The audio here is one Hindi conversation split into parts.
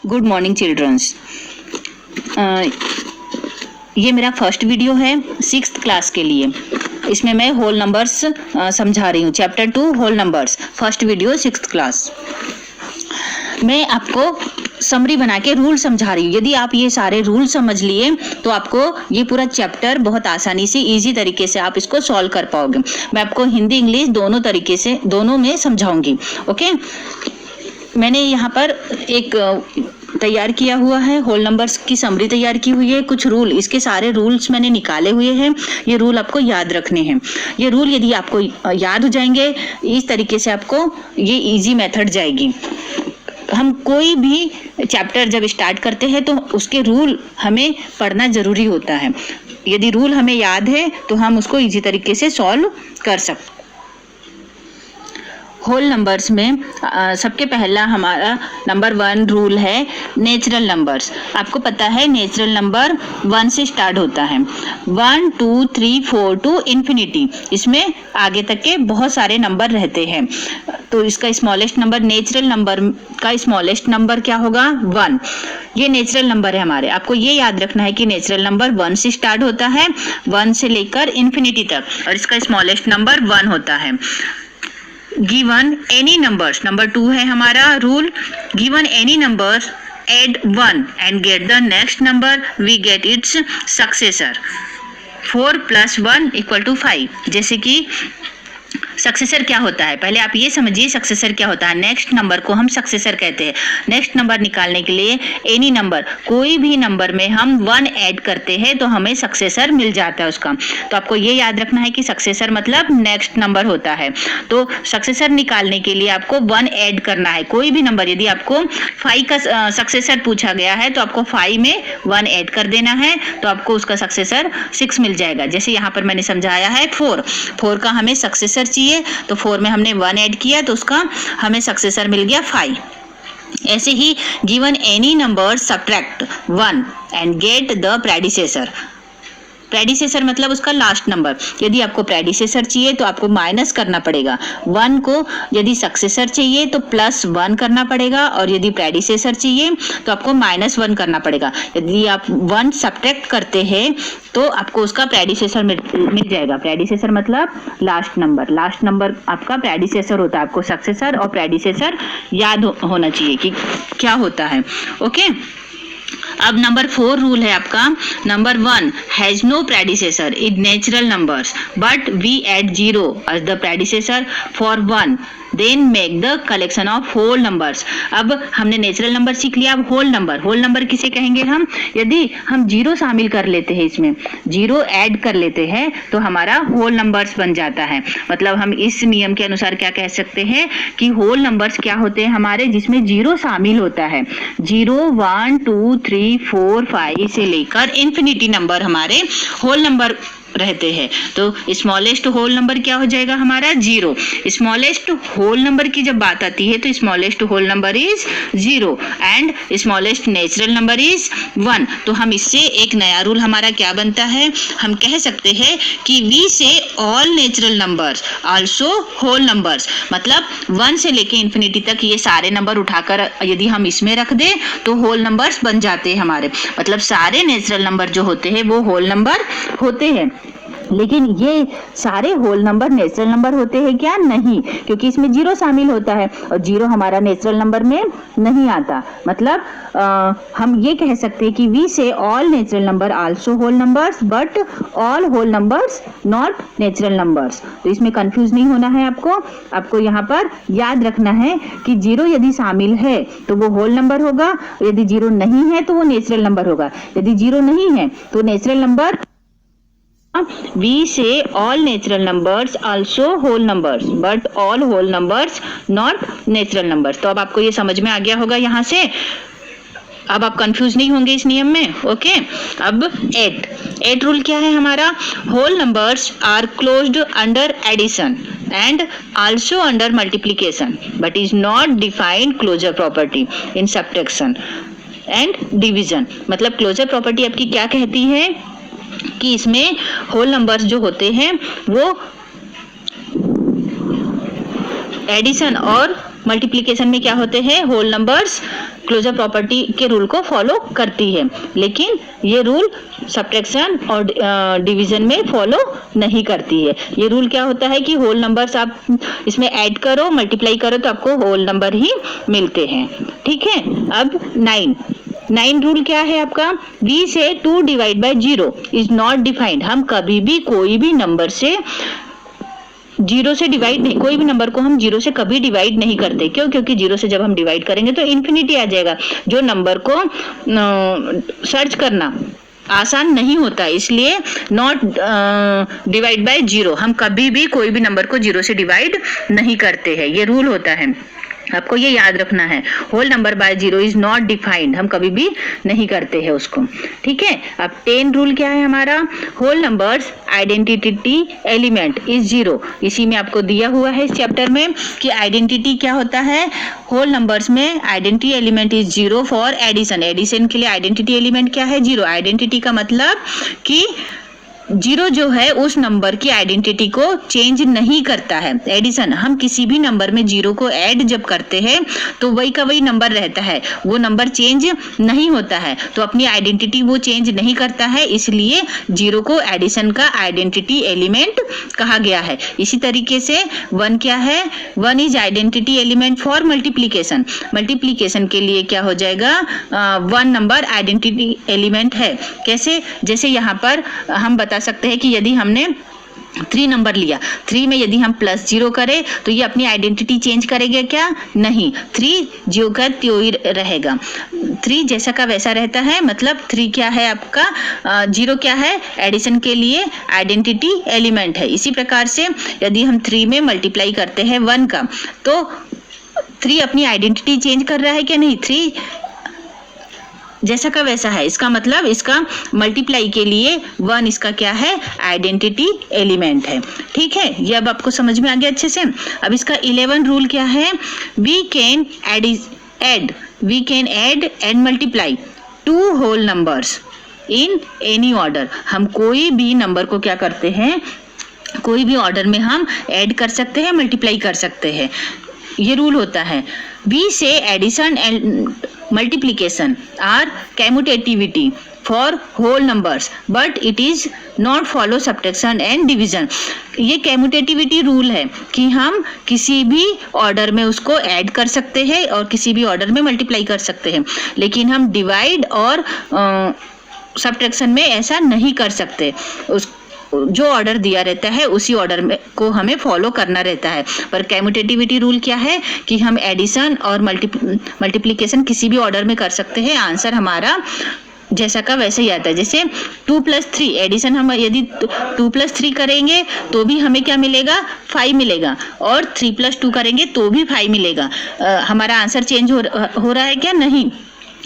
Good morning children's. ये मेरा फर्स्ट वीडियो है 6th क्लास के लिए। इसमें मैं होल नंबर्स समझा रही हूँ। Chapter 2 whole numbers, first video 6th class. मैं आपको समरी बना के रूल समझा रही हूँ। यदि आप ये सारे रूल समझ लिए तो आपको ये पूरा चैप्टर बहुत आसानी से इजी तरीके से आप इसको सॉल्व कर पाओगे। मैं आपको हिंदी इंग्लिश दोनों तरीके से दोनों में समझाऊंगी। ओके, मैंने यहाँ पर एक तैयार किया हुआ है, होल नंबर्स की समरी तैयार की हुई है। कुछ रूल, इसके सारे रूल्स मैंने निकाले हुए हैं। ये रूल आपको याद रखने हैं। ये रूल यदि आपको याद हो जाएंगे, इस तरीके से आपको ये इजी मेथड जाएगी। हम कोई भी चैप्टर जब स्टार्ट करते हैं तो उसके रूल हमें पढ़ना जरूरी होता है। यदि रूल हमें याद है तो हम उसको इजी तरीके से सॉल्व कर सकते। होल नंबर्स में सबके पहला हमारा नंबर 1 रूल है नेचुरल नंबर्स। आपको पता है नेचुरल नंबर 1 से स्टार्ट होता है। 1 2 3 4 टू इन्फिनिटी, इसमें आगे तक के बहुत सारे नंबर रहते हैं। तो इसका स्मॉलेस्ट नंबर, नेचुरल नंबर का स्मॉलेस्ट नंबर क्या होगा? 1। ये नेचुरल नंबर है हमारे। आपको ये याद रखना है कि नेचुरल नंबर 1 से स्टार्ट होता है, 1 से लेकर इन्फिनिटी तक, और इसका स्मॉलेस्ट नंबर 1 होता है। गिवन एनी नंबर्स, नंबर 2 है हमारा rule. Given any numbers add 1 and get the next number, we get its successor. 4 + 1 = 5। जैसे कि सक्सेसर क्या होता है, पहले आप ये समझिए सक्सेसर क्या होता है। नेक्स्ट नंबर को हम सक्सेसर कहते हैं। नेक्स्ट नंबर निकालने के लिए एनी नंबर, कोई भी नंबर में हम 1 ऐड करते हैं तो हमें सक्सेसर मिल जाता है उसका। तो आपको ये याद रखना है कि सक्सेसर मतलब नेक्स्ट नंबर होता है। तो सक्सेसर निकालने के लिए आपको 1 ऐड करना है। कोई भी नंबर, यदि आपको 5 का सक्सेसर पूछा गया है तो आपको 5 में 1 ऐड कर देना है, तो आपको उसका सक्सेसर 6 मिल जाएगा। जैसे यहाँ पर मैंने समझाया है 4 का हमें सक्सेसर चाहिए, तो 4 में हमने 1 ऐड किया तो उसका हमें सक्सेसर मिल गया 5। ऐसे ही given any number subtract 1 and get the predecessor. Predecessor मतलब उसका लास्ट नंबर। यदि आपको प्रेडिसेसर चाहिए तो आपको माइनस करना पड़ेगा 1 को। यदि सक्सेसर चाहिए तो +1 करना पड़ेगा, और यदि प्रेडिसेसर चाहिए तो आपको -1 करना पड़ेगा। यदि आप 1 सब्ट्रैक्ट करते हैं तो आपको उसका प्रेडिसेसर मिल जाएगा। प्रेडिसेसर मतलब लास्ट नंबर। लास्ट नंबर आपका प्रेडिसेसर होता है। आपको सक्सेसर और प्रेडिसेसर याद होना चाहिए कि क्या होता है। ओके, अब नंबर 4 रूल है आपका। Number 1 has no predecessor in natural numbers but we add 0 as the predecessor for 1, then make the collection of whole numbers. अब हमने नेचुरल नंबर सीख लिया। अब होल नंबर, होल नंबर किसे कहेंगे हम? यदि हम 0 शामिल कर लेते हैं, इसमें 0 ऐड कर लेते हैं तो हमारा होल नंबर्स बन जाता है। मतलब हम इस नियम के अनुसार क्या कह सकते हैं कि होल नंबर्स क्या होते हैं हमारे, जिसमें 0 शामिल होता है। 0 1 2 3 4 5 से लेकर इन्फिनिटी नंबर हमारे होल नंबर रहते हैं। तो स्मॉलेस्ट होल नंबर क्या हो जाएगा हमारा? 0। स्मॉलेस्ट होल नंबर की जब बात आती है तो smallest whole number is 0 and smallest natural number is 1। तो हम इससे एक नया रूल हमारा क्या बनता है, हम कह सकते हैं कि we say all natural numbers also whole numbers. मतलब 1 से लेके इन्फिनिटी तक ये सारे नंबर उठाकर यदि हम इसमें रख दें तो होल नंबर्स बन जाते हैं हमारे। मतलब सारे नेचुरल नंबर जो होते हैं वो होल नंबर होते हैं। लेकिन ये सारे होल नंबर नेचुरल नंबर होते हैं क्या? नहीं, क्योंकि इसमें 0 शामिल होता है और 0 हमारा नेचुरल नंबर में नहीं आता। मतलब हम ये कह सकते हैं कि we say all natural number also whole numbers but all whole numbers not natural numbers. तो इसमें कंफ्यूज नहीं होना है आपको यहाँ पर याद रखना है कि 0 यदि शामिल है तो वो होल नंबर होगा, यदि 0 नहीं है तो वो नेचुरल नंबर होगा। यदि 0 नहीं है तो natural number. We say all natural numbers also whole numbers but all whole numbers not natural numbers। तो अब आपको ये समझ में आ गया होगा यहाँ से। अब आप कंफ्यूज नहीं होंगे इस नियम में। ओके, अब 8 रूल क्या है हमारा? Whole numbers are closed under addition and also under multiplication but is not defined closure property in subtraction and division. मतलब क्लोजर प्रॉपर्टी आपकी क्या कहती है कि इसमें होल नंबर्स जो होते हैं वो एडिशन और मल्टीप्लिकेशन में क्या होते हैं? होल नंबर्स क्लोजर प्रॉपर्टी के रूल को फॉलो करती है, लेकिन ये रूल सब्ट्रैक्शन और डिवीजन में फॉलो नहीं करती है। ये रूल क्या होता है कि होल नंबर्स आप इसमें ऐड करो, मल्टीप्लाई करो तो आपको होल नंबर ही मिलते हैं। ठीक है, अब 9 रूल क्या है आपका? v से 2 divide by 0 is not defined. हम कभी भी कोई भी नंबर से जीरो से डिवाइड नहीं, कोई भी नंबर को हम जीरो से कभी डिवाइड नहीं करते। क्यों? क्योंकि जीरो से जब हम डिवाइड करेंगे तो इन्फिनिटी आ जाएगा, जो नंबर को सर्च करना आसान नहीं होता, इसलिए नॉट डिवाइड बाय जीरो। हम कभी भी कोई भी नंबर को जीरो से डिवाइड नहीं करते हैं, ये रूल होता है, आपको ये याद रखना है। Whole number by zero is not defined, हम कभी भी नहीं करते हैं उसको। ठीक है, अब 10 रूल क्या है हमारा? Whole numbers identity element is zero. इसी में आपको दिया हुआ है इस चैप्टर में कि आइडेंटिटी क्या होता है। होल नंबर्स में identity element is zero for addition. Addition के लिए आइडेंटिटी एलिमेंट क्या है? जीरो। आइडेंटिटी का मतलब कि जीरो जो है उस नंबर की आइडेंटिटी को चेंज नहीं करता है। एडिशन, हम किसी भी नंबर में जीरो को ऐड जब करते हैं तो वही का वही नंबर रहता है, वो नंबर चेंज नहीं होता है, तो अपनी आइडेंटिटी वो चेंज नहीं करता है, इसलिए जीरो को एडिशन का आइडेंटिटी एलिमेंट कहा गया है। इसी तरीके से 1 क्या है? 1 is identity element for multiplication. Multiplication के लिए क्या हो जाएगा? 1 नंबर आइडेंटिटी एलिमेंट है। कैसे? जैसे यहाँ पर हम बता सकते हैं कि यदि हमने 3 नंबर लिया, 3 में यदि हम +0 करें तो ये अपनी आइडेंटिटी चेंज करेगा क्या? नहीं, 3 जो का त्यों ही रहेगा, 3 जैसा का वैसा रहता है। मतलब 3 क्या है आपका? 0 क्या है? एडिशन के लिए आइडेंटिटी एलिमेंट है। इसी प्रकार से यदि हम 3 में मल्टीप्लाई करते हैं 1 का, तो 3 अपनी आइडेंटिटी चेंज कर रहा है क्या? नहीं, 3 जैसा का वैसा है। इसका मतलब इसका मल्टीप्लाई के लिए 1 इसका क्या है? आइडेंटिटी एलिमेंट है। ठीक है, ये अब आपको समझ में आ गया अच्छे से। अब इसका 11 रूल क्या है? We can add and multiply 2 whole numbers in any order. हम कोई भी नंबर को क्या करते हैं? कोई भी ऑर्डर में हम ऐड कर सकते हैं, मल्टीप्लाई कर सकते हैं, ये रूल होता है। We say addition and multiplication are commutativity for whole numbers but it is not follow subtraction and division। ये commutativity रूल है कि हम किसी भी ऑर्डर में उसको ऐड कर सकते हैं और किसी भी ऑर्डर में मल्टीप्लाई कर सकते हैं, लेकिन हम डिवाइड और सब्ट्रैक्शन में ऐसा नहीं कर सकते। उस जो ऑर्डर दिया रहता है उसी ऑर्डर में को हमें फॉलो करना रहता है। पर कम्यूटेटिविटी रूल क्या है कि हम एडिशन और मल्टीप्लिकेशन किसी भी ऑर्डर में कर सकते हैं। आंसर हमारा जैसा का वैसे ही आता है। जैसे 2 + 3 एडिशन, हम यदि 2 + 3 करेंगे तो भी हमें क्या मिलेगा? 5 मिलेगा, और 3 + 2 करेंगे तो भी 5 मिलेगा। हमारा आंसर चेंज हो रहा है क्या? नहीं।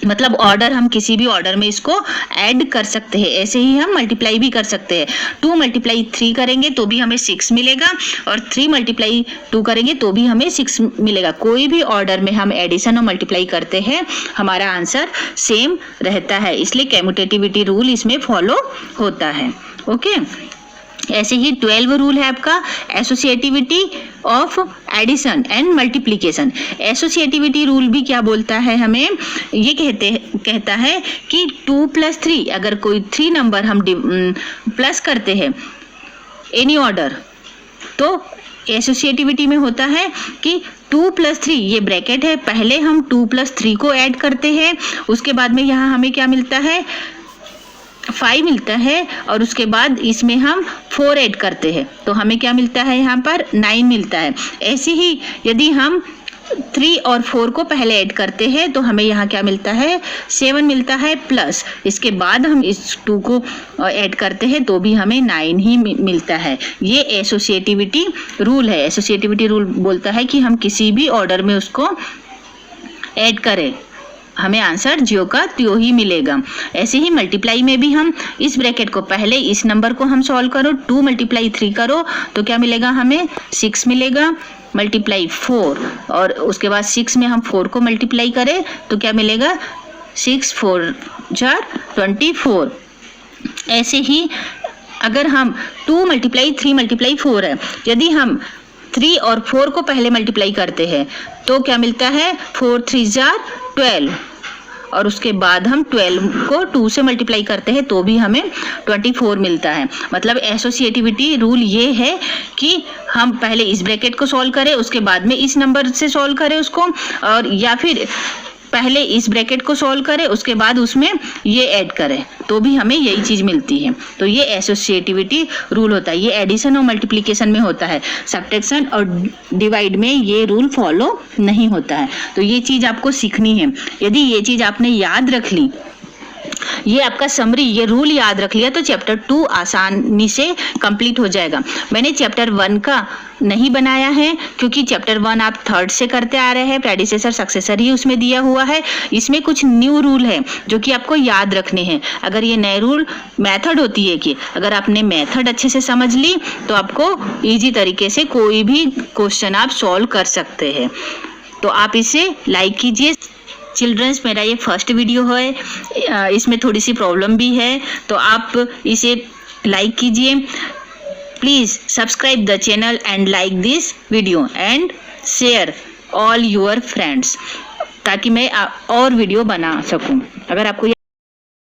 मतलब ऑर्डर, हम किसी भी ऑर्डर में इसको ऐड कर सकते हैं। ऐसे ही हम मल्टीप्लाई भी कर सकते हैं। 2 × 3 करेंगे तो भी हमें 6 मिलेगा, और 3 × 2 करेंगे तो भी हमें 6 मिलेगा। कोई भी ऑर्डर में हम एडिशन और मल्टीप्लाई करते हैं, हमारा आंसर सेम रहता है, इसलिए कम्यूटेटिविटी रूल इसमें फॉलो होता है। ओके, ऐसे ही 12 रूल है आपका associativity of addition and multiplication. Associativity rule भी क्या बोलता है हमें? ये कहता है कि 2 + 3, अगर कोई 3 नंबर हम प्लस करते हैं एनी ऑर्डर, तो एसोसिएटिविटी में होता है कि 2 + 3, ये ब्रैकेट है, पहले हम 2 + 3 को ऐड करते हैं, उसके बाद में यहाँ हमें क्या मिलता है? 5 मिलता है, और उसके बाद इसमें हम 4 ऐड करते हैं तो हमें क्या मिलता है? यहाँ पर 9 मिलता है। ऐसे ही यदि हम 3 और 4 को पहले ऐड करते हैं तो हमें यहाँ क्या मिलता है? 7 मिलता है, प्लस इसके बाद हम इस 2 को ऐड करते हैं तो भी हमें 9 ही मिलता है। ये एसोसिएटिविटी रूल है। एसोसिएटिविटी रूल बोलता है कि हम किसी भी ऑर्डर में उसको ऐड करें, हमें आंसर ज्यों का त्यों ही मिलेगा। ऐसे ही मल्टीप्लाई में भी हम इस ब्रैकेट को, पहले इस नंबर को हम सॉल्व करो, 2 × 3 करो तो क्या मिलेगा? हमें 6 मिलेगा, मल्टीप्लाई 4, और उसके बाद 6 में हम 4 को मल्टीप्लाई करें तो क्या मिलेगा? 6 × 4 = 24। ऐसे ही अगर हम 2 × 3 × 4 है, यदि हम 3 और 4 को पहले मल्टीप्लाई करते हैं तो क्या मिलता है? 4 × 3 = 12, और उसके बाद हम 12 को 2 से मल्टीप्लाई करते हैं तो भी हमें 24 मिलता है। मतलब एसोसिएटिविटी रूल ये है कि हम पहले इस ब्रैकेट को सॉल्व करें, उसके बाद में इस नंबर से सॉल्व करें उसको, और या फिर पहले इस ब्रैकेट को सॉल्व करें उसके बाद उसमें ये ऐड करें तो भी हमें यही चीज मिलती है। तो ये एसोसिएटिविटी रूल होता है। ये एडिशन और मल्टीप्लिकेशन में होता है, सब्ट्रैक्शन और डिवाइड में ये रूल फॉलो नहीं होता है। तो ये चीज आपको सीखनी है। यदि ये चीज आपने याद रख ली, ये आपका समरी, ये रूल याद रख लिया, तो चैप्टर 2 आसानी से कंप्लीट हो जाएगा। मैंने चैप्टर 1 का नहीं बनाया है क्योंकि चैप्टर 1 आप 3rd से करते आ रहे हैं, प्रेडिसेसर सक्सेसर ही उसमें दिया हुआ है। इसमें कुछ न्यू रूल है जो कि आपको याद रखने हैं। अगर ये नए रूल मेथड होती है कि अगर आपने मेथड अच्छे से समझ ली तो आपको इजी तरीके से कोई भी क्वेश्चन आप सॉल्व कर सकते हैं। तो आप इसे लाइक कीजिए। चिल्ड्रंस, मेरा ये फर्स्ट वीडियो है, इसमें थोड़ी सी प्रॉब्लम भी है, तो आप इसे लाइक कीजिए। Please subscribe the channel and like this video and share all your friends, ताकि मैं और वीडियो बना सकूं। अगर आपको